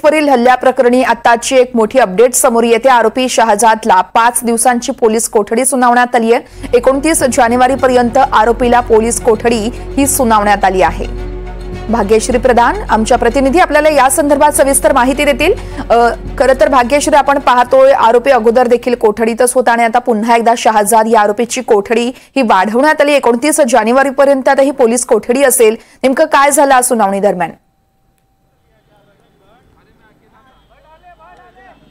वरील हल्ल्याप्रकरणी आताची एक मोठी अपडेट समोर येते। आरोपी शहजादला 5 दिवसांची पोलीस कोठडी सुनावण्यात आली आहे। 29 जानेवारीपर्यंत आरोपीला पोलीस कोठडी ही सुनावण्यात आली आहे। भाग्यश्री प्रधान आमच्या प्रतिनिधी आपल्याला या संदर्भात सविस्तर माहिती देतील। खरं तर भाग्यश्री, आपण पाहतोय आरोपी अगोदर देखील कोठडीतच होता आणि आता पुन्हा एकदा शहजाद या आरोपीची कोठडी ही वाढवण्यात आली। 29 जानेवारीपर्यंत आता ही पोलीस कोठडी असेल। नेमकं काय झालं सुनावणी दरम्यान?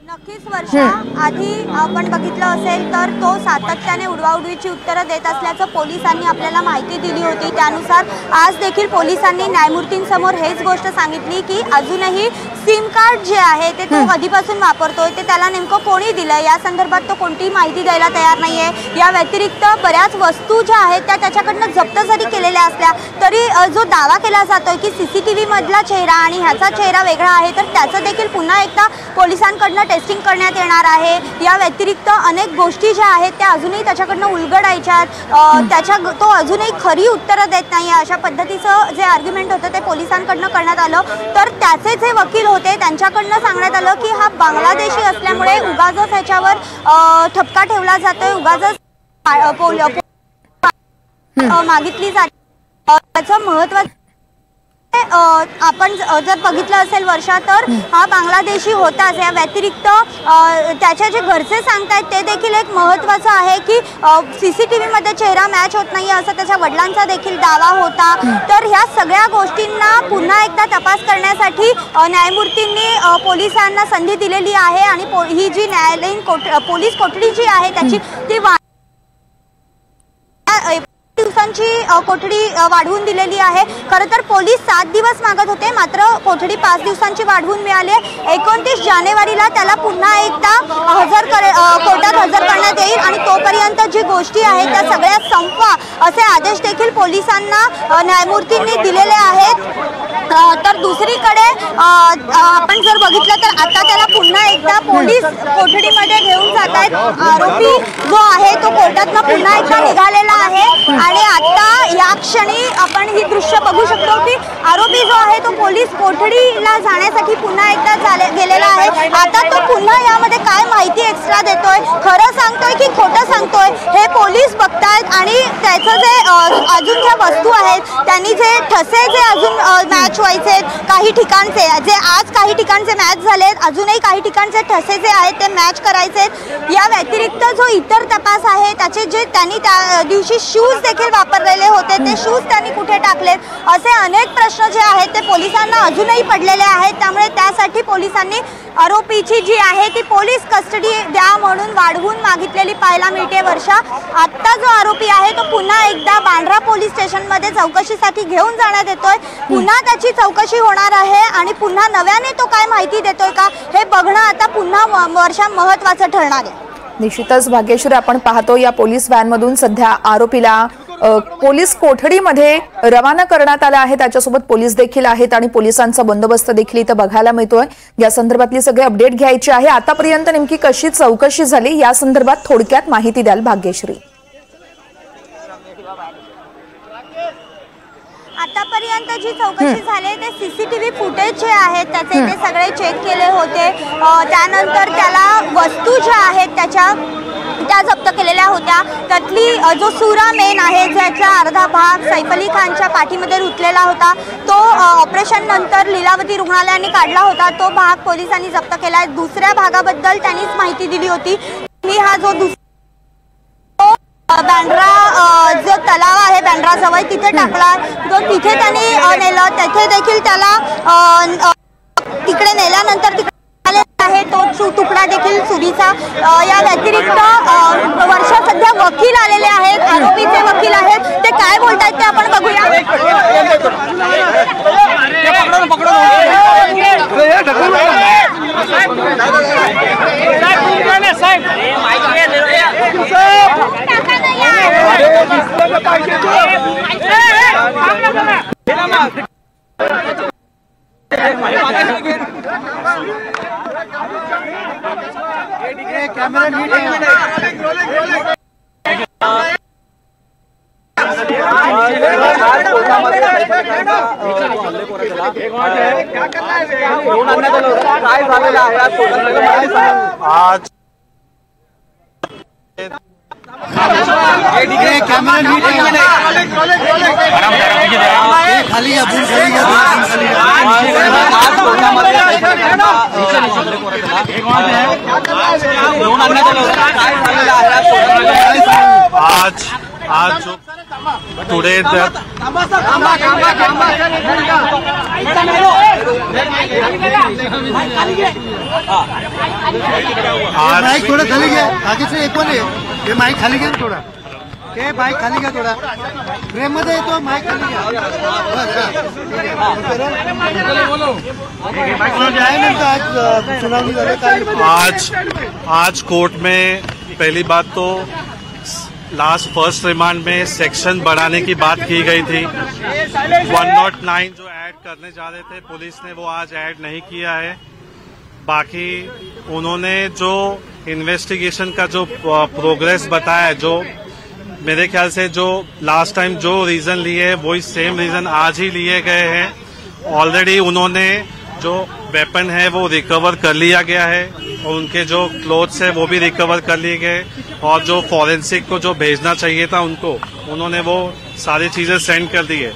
नक्कीच वर्षा, आधी आपण बघितलं असेल तर तो सातत्याने उडवाउडवीची उत्तरं देत असल्याचं पोलिसांनी आपल्याला माहिती दिली होती। त्यानुसार आज देखील पोलिसांनी न्यायमूर्तींसमोर हेच गोष्ट सांगितली की अजूनही सिम कार्ड जे आहे ते तो कधीपासून वापरतोय, ते त्याला नेमकं कोणी दिलं या संदर्भात तो कोणतीही माहिती द्यायला तयार नाहीये। या व्यतिरिक्त बऱ्याच वस्तू ज्या आहेत त्या त्याच्याकडनं जप्त जरी केलेल्या असल्या तरी जो दावा केला जातोय की सीसीटीव्ही मधला चेहरा आणि ह्याचा चेहरा वेगळा आहे, तर त्याचं देखील पुन्हा एकदा पोलिसांकडनं टेस्टिंग करण्यात येणार आहे। या व्यतिरिक्त अनेक गोष्टी ज्या आहेत त्या अजूनही त्याच्याकडनं उलगडायच्यात, तो अजूनही खरी उत्तरं देत नाही अशा पद्धतीचं जे आर्ग्युमेंट होतं ते पोलिसांकडनं करण्यात आलं। तर त्याचे जे वकील होते त्यांच्याकडनं सांगण्यात आलं की हा बांगलादेशी असल्यामुळे उगाचच ह्याच्यावर ठपका ठेवला जातोय, उगाचच मागितली जाते। त्याचं महत्त्व आपण जर बघितलं असेल वर्षा, तर हा बांगलादेशी होताच। या व्यतिरिक्त त्याचे जे घरचे सांगतायत ते देखील एक महत्त्वाचं आहे की सीसीटीव्ही मध्ये चेहरा मॅच होत नाही असं त्याच्या वडिलांचा देखील दावा होता। तर ह्या सगळ्या गोष्टींना पुन्हा एकदा तपास करण्यासाठी न्यायमूर्तींनी पोलिसांना संधी दिलेली आहे आणि ही जी न्यायालयीन पोलीस कोठडी जी आहे त्याची ती दिवसांची कोठडी वाढवून दिलेली आहे। खरं तर पोलीस 7 दिवस मागत होते, मात्र कोठडी 5 दिवसांची वाढवून मिळाली। 29 जानेवारीला त्याला पुन्हा एकदा कोर्टात हजर करण्यात येईल आणि तोपर्यंत जी गोष्टी आहेत त्या सगळ्या संपवा असे आदेश देखील पोलिसांना न्यायमूर्तींनी दिलेले आहेत। तर दुसरीकडे आपण जर बघितलं तर आता त्याला पुन्हा एकदा पोलीस कोठडीमध्ये घेऊन जात आहेत। आरोपी जो आहे तो कोर्टातनं पुन्हा एकदा निघालेला आहे आणि आता या क्षणी आपण ही दृश्य बघू शकतो की आरोपी जो आहे तो पोलीस कोठडीला जाण्यासाठी पुन्हा एकदा गेलेला आहे। आता तो पुन्हा यामध्ये काय माहिती एक्स्ट्रा देतोय, खरं सांगतोय की खोटं सांगतोय हे पोलीस बघतायत। आणि त्याचं जे अजून ज्या वस्तू आहेत त्यांनी जे ठसे जे अजून मॅच व्हायचे, काही ठिकाणचे जे आज काही ठिकाणचे मॅच झालेत, अजूनही काही ठिकाणचे ठसे जे आहेत ते मॅच करायचे। या व्यतिरिक्त जो इतर तपास आहे त्याचे जे त्यांनी त्या दिवशी शूज देखील वापरलेले होते ते शूज त्यांनी कुठे टाकलेत, असे अनेक प्रश्न जे आहेत ते पोलिसांना अजूनही पडलेले आहेत। त्यामुळे त्यासाठी पोलिसांनी आरोपीची जी आहे ती पोलीस कस्टडी द्या म्हणून वाढवून मागितलेली पाहायला मिळते। वर्षा, आता जो आरोपी आहे तो पुन्हा एकदा बांद्रा पोलीस स्टेशनमध्ये चौकशीसाठी घेऊन जाण्यात येतोय। पुन्हा त्याची चौकशी होणार आहे आणि पुन्हा नव्याने तो काय माहिती देतोय का हे बघणं आता पुन्हा वर्षा महत्त्वाचं ठरणार आहे। निश्चितच भाग्यश्री, आपण पाहतो या पोलीस व्हॅनमधून सध्या आरोपीला पोलीस कोठडीमध्ये रवाना करण्यात आला आहे। त्याच्यासोबत पोलीस देखील आहेत आणि पोलिसांचा बंदोबस्त देखील इथं बघायला मिळतोय। या संदर्भातली सगळी अपडेट घ्यायची आहे। आतापर्यंत नेमकी कशी चौकशी झाली या संदर्भात थोडक्यात माहिती द्याल भाग्यश्री? आतापर्यंत जी चौकशी झाली ते सीसीटीव्ही फुटेज जे आहेत त्याचे ते सगळे चेक केले होते। त्यानंतर त्याला वस्तू ज्या आहेत त्या जप्त केलेल्या होत्या। त्यातली जो सुरा मेन आहे ज्याचा अर्धा भाग सैफ अली खानच्या पाठीमध्ये रुतलेला होता, तो ऑपरेशन नंतर लीलावती रुग्णालयाने काढला होता, तो भाग पोलिसांनी जप्त केला। दुसऱ्या भागाबद्दल त्यांनीच माहिती दिली होती। मी हा जो बँड्रा जो तलाव आहे बँड्रा जवळ तिथे टाकला, तो तिथे त्यांनी नेलं। तिथे देखील त्याला तिकडे नेल्यानंतर आहे तो तुकडा देखील सुरीचा। या व्यतिरिक्त वर्षा सध्या वकील आलेले आहेत, आरोपीचे वकील आहेत, ते काय बोलतायत ते आपण बघूया। कैमरा नीट है। काय झालेलं आहे आज आज कॅमेरा नीट खाली घ्या बूम खाली घ्या आज जो टुडे माइक थोड़ा खाली घ्या आगे से एक आहे हे माइक खाली घ्या थोडा हे माइक खाली घ्या थोडा फ्रेम मध्ये येतो माइक खाली घ्या आज कोर्ट में पहली बात तो फर्स्ट रिमांड में सेक्शन बढ़ाने की बात की गई थी। 109 जो ऐड करने जा रहे थे पुलिस ने वो आज ऐड नहीं किया है। बाकी उन्होंने जो इन्वेस्टिगेशन का जो प्रोग्रेस बताया, जो मेरे ख्याल से जो लास्ट टाइम जो रीजन लिए वही सेम रीजन आज ही लिए गए हैं। ऑलरेडी उन्होंने जो वेपन है वो रिकवर कर लिया गया है और उनके जो क्लोथ्स है वो भी रिकवर कर लिए गए और जो फॉरेंसिक को जो भेजना चाहिए था उनको उन्होंने वो सारी चीजें सेंड कर दी है।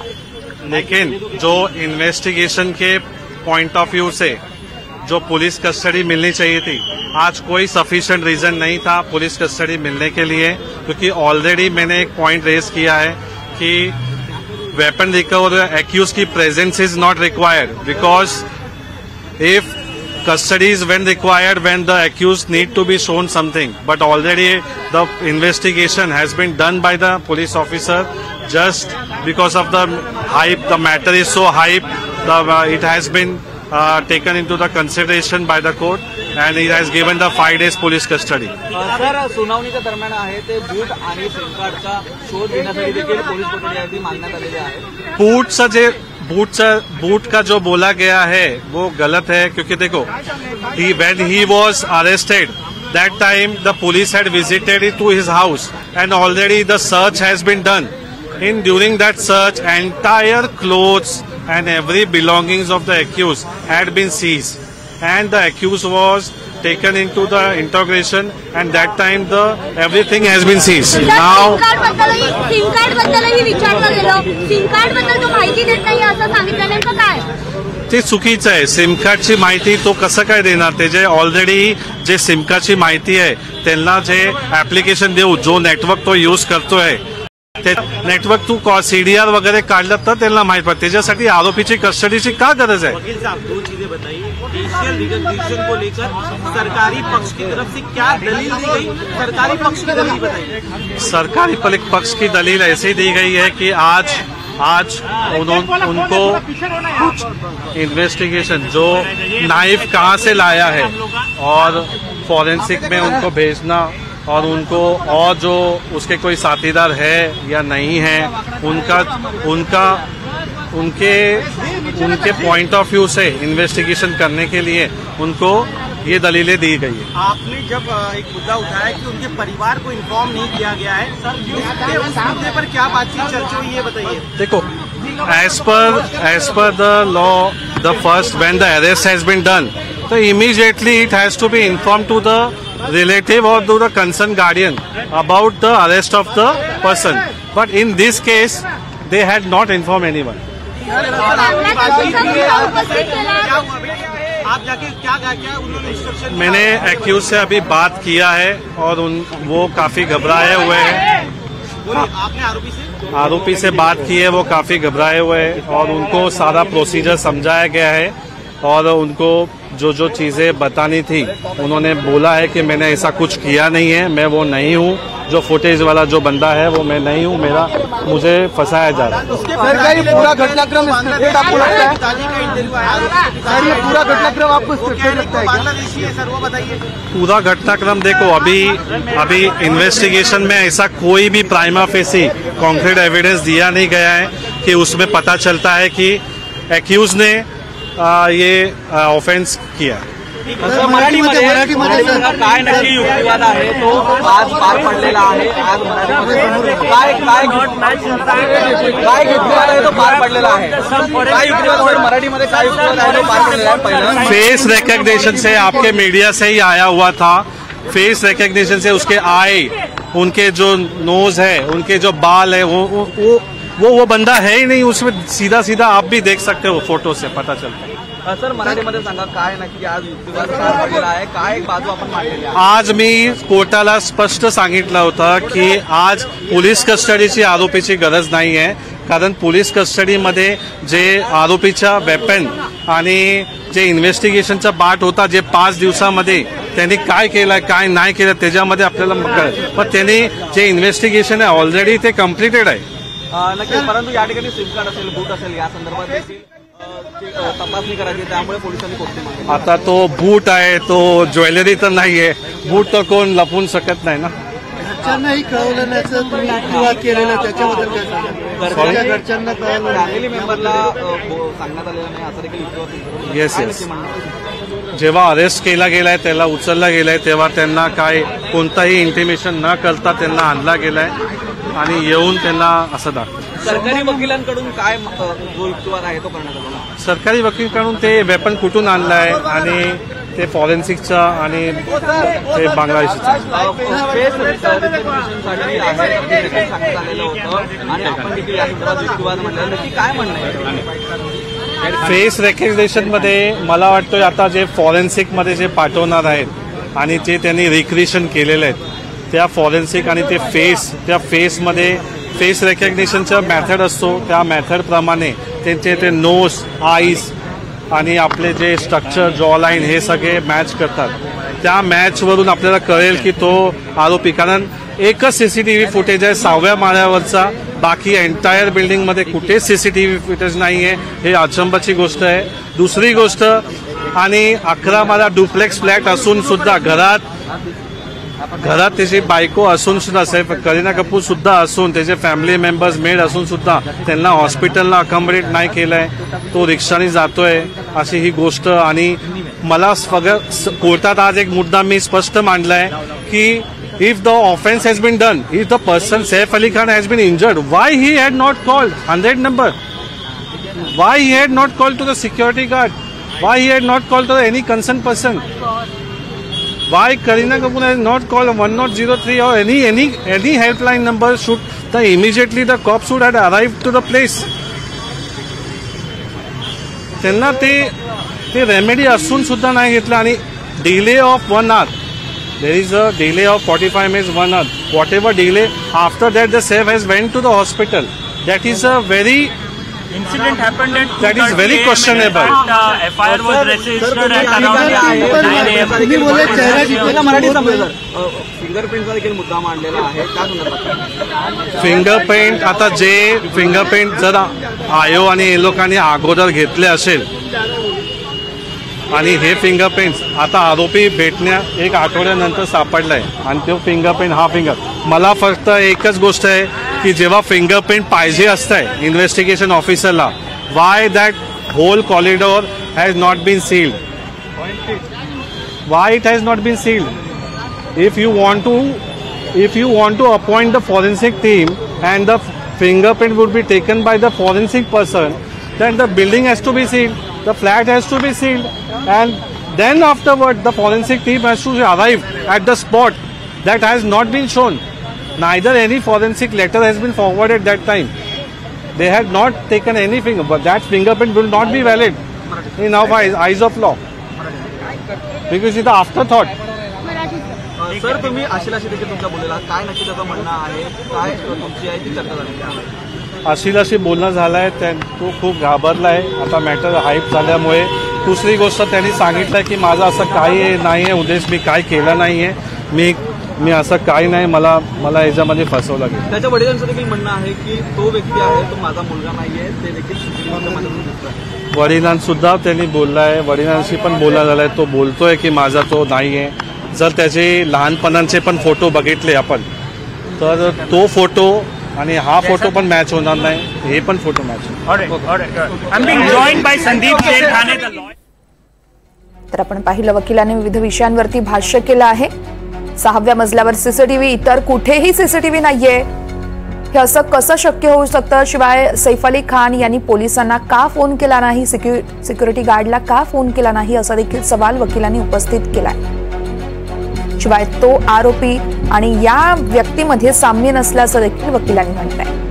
लेकिन जो इन्वेस्टिगेशन के पॉइंट ऑफ व्यू से जो पुलिस कस्टडी मिलनी चाहिए थी, आज कोई सफिशिएंट रीजन नहीं था पुलिस कस्टडी मिलने के लिए, क्योंकि ऑलरेडी मैंने एक पॉइंट रेज किया है कि वेपन रिकवर एक्यूज की presence is not required because if custody is when required when the accused need to be shown something, but already the investigation has been done by the police officer. Just because of the hype, the matter is so hype, it has been taken into the consideration by the court and it has given the 5 days police custody. Sir, सुनावणीच्या दरम्यान आहे ते बूट आणि SIM कार्डचा शोध घेण्यासाठी देखील police कोठडी मागण्यात आलेली आहे। बूट का जो बोला गया है वो गलत है, क्योंकि देखो when he was arrested that time the police had visited to his house and already the search has been done. During that search entire clothes and every belongings of the accused had been seized and the accused was taken into the interrogation and that time the everything has been seized. Now SIM card बद्दलही विचारलं गेलं, SIM card बद्दल तो माहिती देत नाही असं सांगितलं, नेमकं काय? ते चुकीचं आहे। सिम कार्डची माहिती तो कसं काय देणार? ते जे ऑलरेडी जे सिम कार्डची माहिती आहे त्यांना जे ऍप्लिकेशन देऊ, जो नेटवर्क तो यूज करतोय ते नेटवर्क तू सीडीआर वगैरह काढलं तर त्यांना माहित पडते। त्याच्यासाठी आरोपीची कस्टडीची का गरज है? वकील साहब, दो चीजें बताइए। फेशियल रिकग्निशन को लेकर सरकारी पक्ष की तरफ से क्या दलील दी गई? सरकारी पक्ष की दलील बताइए। सरकारी पक्ष की दलील ऐसी दी गई है कि आज उनको कुछ इन्वेस्टिगेशन जो नाइफ कहाँ से लाया है और फॉरेंसिक में उनको भेजना और उनको और जो उसके कोई साथीदार है या नहीं है उनके point of view say investigation करने के लिए उनको ये दलीलें दी गई है। आपने जब एक मुद्दा उठाया कि उनके परिवार को इन्फॉर्म नहीं किया गया है, उस मुद्दे पर क्या बातचीत चर्चा हुई है बताइए। देखो, as per the law, the first when the arrest has been done, so immediately it has to be informed to the relative or to the concerned guardian about the arrest of the person. But in this case, they had not informed anyone. आप जाके क्या उन्होंने instruction? मैंने accused से अभी बात KIA है और वो काफी घबराए हुए हैं। आपने आरोपी से बात की है, वो काफी घबराए हुए हैं और उनको सारा प्रोसीजर समझाया गया है और उनको जो चीजें बतानी थी उन्होंने बोला है कि मैंने ऐसा कुछ किया नहीं है, मैं वो नहीं हूँ, जो फुटेज वाला जो बंदा है वो मैं नहीं हूँ, मुझे फंसाया जा रहा है। सर, ये पूरा घटनाक्रम स्क्रिप्टेड आपको लगता है? सर, ये पूरा घटनाक्रम आपको स्क्रिप्टेड लगता है क्या? सर, वो बताइए। पूरा घटनाक्रम देखो, अभी इन्वेस्टिगेशन में ऐसा कोई भी प्राइमा फेसी कॉन्क्रीट एविडेंस दिया नहीं गया है कि उसमें पता चलता है कि एक्यूज ने ये ऑफेंस किया। मराठीमध्ये काय नक्की युक्तिवाद आहे तो आज पार पडलेला आहे. आज मराठीमध्ये काय युक्तिवाद आहे तो पार पडलेला आहे. काय युक्तिवाद मराठीमध्ये काय युक्तिवाद आहे तो पार पडलेला आहे. पहिला फेस रिकग्निशन से आपके मीडिया से ही आया हुआ था. फेस रिकग्निशन से उसके आई, उनके जो नोज है, उनके जो बाल है, वो बंदा है ही नहीं उसमें. सीधा सीधा आप भी देख सकते हो, फोटो से पता चलता है. सर मराठीमध्ये सांगा काय नक्की आज युक्तिवाद पार पडलेला आहे. काय बाजू आपण मांडलेली आहे. आज मी कोर्टाला स्पष्ट सांगितलं होतं की आज पोलीस कस्टडीची आरोपीची गरज नाही आहे. कारण पोलीस कस्टडीमध्ये जे आरोपीच्या वेपन आणि जे इन्व्हेस्टिगेशनचा पार्ट होता, जे 5 दिवसामध्ये त्यांनी काय केलं काय नाही केलं त्याच्यामध्ये आपल्याला कळेल. पण त्यांनी जे इन्व्हेस्टिगेशन आहे ऑलरेडी ते कम्प्लिटेड आहे. नक्कीच. परंतु या ठिकाणी सिम कार्ड असेल, बूट असेल, या संदर्भात देखील तपासणी करायची. त्यामुळे पोलिसांनी कोठडी मागितली. आता तो बूट आहे, तो ज्वेलरी तर नाहीये. बूट तर कोण लपवून शकत नाही ना. घरच्यांनाही कळवलं नाही तुम्ही युक्तिवाद केलेला, त्याच्याबद्दल काय सांगा. घरच्यांना कळवलं, फॅमिली मेंबरला सांगण्यात आलेलं नाही असं देखील युक्तिवाद. येस. जेव्हा अरेस्ट केला गेलाय, त्याला उचलला गेलाय, तेव्हा त्यांना काय कोणताही इंटिमेशन न करता त्यांना आणला गेलाय आणि येऊन त्यांना असं दाखवलं. सरकारी वकिलांकडून काय जो युक्तिवाद आहे तो करण्यात आला. सरकारी वकीलकडून ते वेपन कुठून आणलाय आणि ते फॉरेन्सिकचा आणि ते बांगलादेशचा फेस रिकग्निशनसाठी आहे देखील सांगण्यात आलेलं होतं आणि आपण देखील या संदर्भात युक्तिवाद म्हटलं नक्की काय म्हणणं आहे. फेस रेकग्निशनमध्ये मला वाटतं आता जे फॉरेन्सिकमध्ये जे पाठवणार आहेत आणि जे त्यांनी रिक्रिएशन केलेले आहेत त्या फॉरेन्सिक आणि ते त्या फेसमध्ये फेस रेकग्निशनचा मेथड असतो. त्या मेथडप्रमाणे त्यांचे ते नोज, आईज आणि आपले जे स्ट्रक्चर, जॉ लाईन हे सगळे मॅच करतात. त्या मॅचवरून आपल्याला कळेल की तो आरोपी. कारण एकच सीसीटीव्ही फुटेज आहे 6व्या माळ्यावरचा. बाकी एंटायर बिल्डिंगमध्ये कुठेच सीसीटीव्ही फुटेज नाही आहे. हे अचंबाची गोष्ट आहे. दुसरी गोष्ट, आणि 11 माळा डुप्लेक्स फ्लॅट असून सुद्धा घरात त्याची बायको असून सुद्धा, करीना कपूर सुद्धा असून, त्याचे फॅमिली मेंबर्स मेड असून सुद्धा त्यांना हॉस्पिटलला अकॉमोडेट नाही केलंय. तो रिक्षाने जातोय अशी ही गोष्ट. आणि मला कोर्टात आज एक मुद्दा मी स्पष्ट मांडलाय की if the offense has been done, if the person Saif Ali Khan has been injured, why he had not called 100 number? Why he had not called to the security guard? Why he had not called to any concerned person? Why Kareena Kapoor has not called 1003 or any helpline number? Should immediately the cops should have arrived to the place. त्यांना ते remedy असून सुद्धा नाही घेतलं. आणि delay of 1 hour. There is a delay of 45 minutes, 1 hour. Whatever delay, after that the Saif has went to the hospital. That is a very incident happened at that is very questionable. FIR was registered at around 9 AM. फिंगरप्रिंटचा देखील मुद्दा मांडलेला आहे. त्या संदर्भात fingerprint, आता जे fingerprint जर आयो आणि हे लोकांनी अगोदर घेतले असेल आणि हे फिंगरप्रिंट्स आता आरोपी भेटण्या 1 आठवड्यानंतर सापडलाय आणि तो फिंगरप्रिंट मला फक्त एकच गोष्ट आहे की जेव्हा फिंगरप्रिंट पाहिजे असतंय इन्व्हेस्टिगेशन ऑफिसरला, why that whole corridor has not been sealed. Why it has not been sealed. If you want to appoint the forensic team and the fingerprint would be taken by the forensic person, then the building has to be sealed, the flat has to be sealed, and then afterward the forensic team has to arrive at the spot. That has not been shown. Neither any forensic letter has been forwarded that time. They had not taken anything, but that fingerprint will not be valid in our eyes of law because it's the afterthought. Sir तुम्ही अशिलाशी देखील तुमच्या बोललेला काय नक्की त्याचं म्हणणं आहे, काय तुमची आहे ती चर्चा झाली. अशिलाशी बोलणं झालंय, तो खूप घाबरलाय आता मॅटर हाईप झाल्यामुळे. दुसरी गोष्ट त्यांनी सांगितलं की माझं असं काही नाही आहे उद्देश, मी काय केलं नाही आहे, मी असं काही नाही, मला याच्यामध्ये फसवलं गेलं. त्याच्या वडिलांचं देखील म्हणणं आहे की तो व्यक्ती आहे तो माझा मुलगा नाही आहे, ते देखील वडिलांसुद्धा त्यांनी बोललाय, वडिलांशी पण बोलणं झालंय. तो बोलतोय की माझा तो नाही आहे. जर त्याचे लहानपणाचे पण फोटो बघितले आपण तर तो फोटो आणि हा फोटो पण मॅच होणार नाही, हे पण फोटो मॅच होणार. तर आपण पाहिलं वकिलांनी विविध विषयांवरती भाष्य केलं आहे. 6व्या मजल्यावर सीसीटीव्ही, इतर कुठेही सीसीटीव्ही नाहीये, हे असं कसं शक्य होऊ शकतं? शिवाय सैफ अली खान यांनी पोलिसांना का फोन केला नाही, सिक्युरिटी गार्डला का फोन केला नाही, असा देखील सवाल वकिलांनी उपस्थित केलाय. शिवाय तो आरोपी आणि या व्यक्तीमध्ये साम्य नसल्याचं देखील वकिलांनी म्हटलंय.